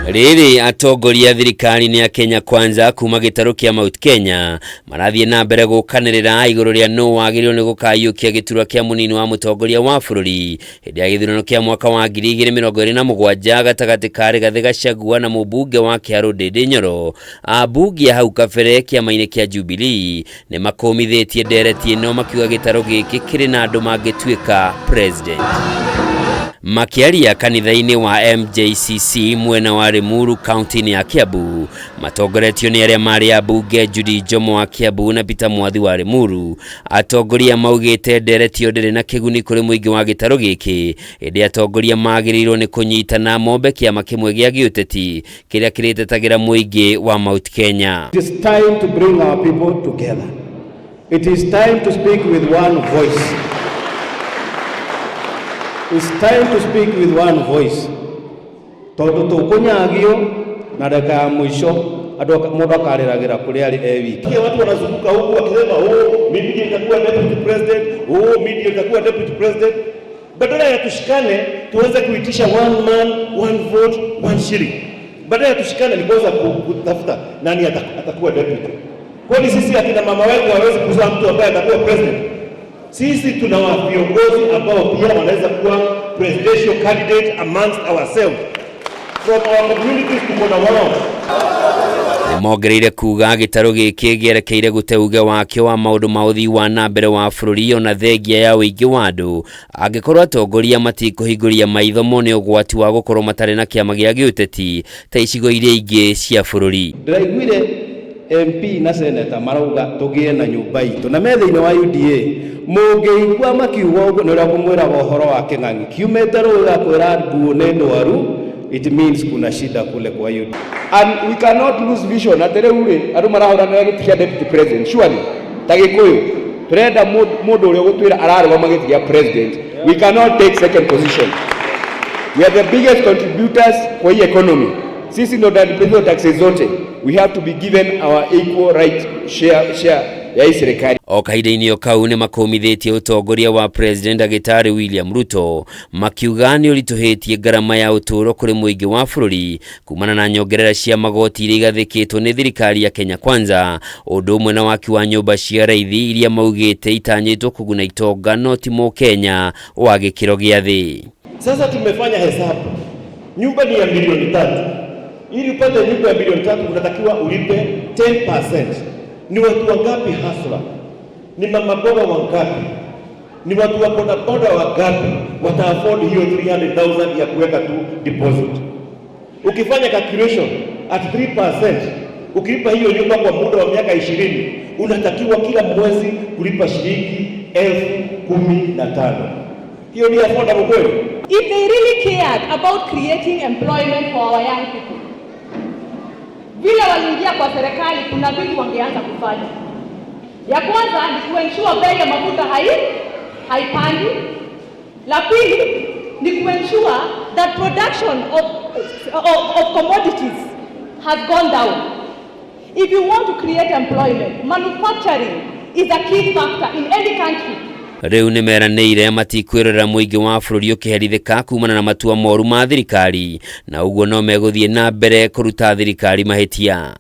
Riri atongoria thirikari-ini ya Kenya Kwanza kuma gitaru kia Mount Kenya marathie na mbere gukanirira iguru ria no wagirirwo ni gukayukia giturwa kia munini wa mutongoria wa bururi hindi ya githurano kia mwaka wa 2027 gatagati ka RIGATHI GACHAGUA na MUMBUNGE wa KIHARU NYORO. Ambunge hau kabere kiama-ini kia Jubilee ni makumithitie ndereti ino makiuga gitaru giki kiri na andu mangituika president. Makiaria kanitha-ini wa MJCC mwena wa Limuru county ya KIAMBU matongoretio ni aria mari ambunge Jude NJOMO wa KIAMBU na Peter Mwathi wa Limuru. Atongoria maugite nderetio ndiri na kiguni kuri muingi wa gitaru giki indi atongoria magirirwo ni kunyitana mombe kiama kimwe gia giuteti kiria kiritetagira muingi wa Mount Kenya. It is time to bring our people together. It is time to speak with one voice. It's time to speak with one voice. Tondu tukunyagio na dakika mwisho mundu akariragira kuri ari ewiki. Watu wanazunguka huku wakisema mimi ndiye nitakuwa deputy president, mimi ndiye nitakuwa deputy president. Badala ya tushikane tuweze kuitisha one man, one vote, one shilling. Badala ya tushikane ni kwanza kutafuta nani atakuwa deputy. Kwani sisi akina mama wetu hawezi kuzaa mtu ambaye atakuwa president? Sisi tuna viongozi ambao pia wanaweza kuwa presidential candidate amongst ourselves. From our communities tuko na wao. Mogereire kuga gitaru giki gierekeire guteuga wakio wa maundu ma uthii wa na mbere wa bururi ona thengia ya uingi wa andu angikorwo atongoria matikuhinguria maitho mone ugwati wa gukorwo matari na kiama gia giuteti ta icigo iria ingi cia bururi. Ndiraiguire MP na senator marauga tugie na nyumba itu na metha-ini wa UDA mungeigua makiuga uguo ni uria kumwira bohoro wa king'ang'i kiumete ruga kwira nguo ni ndwaru. It means kuna shida kule kwa UDA, and we cannot lose vision. Atere ure andu marahoranira gitikia deputy president surely tagikuyu turenda mundu uria gutwira ararugama gitikia president. We cannot take second position. We are the biggest contributors kwa hii economy. Sisi ndo tunalipa taxes zote. We have to be given our equal right share ya serikali. O kahinda-ini o kau ni makumithitie utongoria wa president Dagitari William Ruto makiuga ni urituhitie garama ya uturo kuri muingi wa bururi kumana na nyongerera cia magoti iria igathikitwo ni thirikari ya Kenya Kwanza undu umwe na waki wa nyumba cia raithi iria maugite itanyitwo kuguna itonga no ti mu Kenya wa gikiro gia thi. Sasa tumefanya hesabu, nyumba ni ya milioni 3. Ili upate nyumba ya milioni 3 unatakiwa ulipe 10%. Ni watu wangapi hasla? Ni mama boga wangapi? Ni watu wa boda wangapi wata-afford hiyo 300,000 ya kuweka tu deposit? Ukifanya calculation at 3%, ukilipa hiyo nyumba kwa muda wa miaka 20, unatakiwa kila mwezi kulipa shilingi 15,000. Hiyo ni affordable kweli? If they really cared about creating employment for our young people, vile waliingia kwa serikali kuna vitu wangeanza kufanya. Ya kwanza ni kuensure bei ya mafuta haipandi. La pili ni kuensure that production of commodities has gone down. If you want to create employment, manufacturing is a key factor in any country. Riu ni meranĩire matikwirira muingi wa bururi ukiherithika kumana na matua moru ma thirikari na uguo no meguthie na mbere kuruta thirikari mahitia.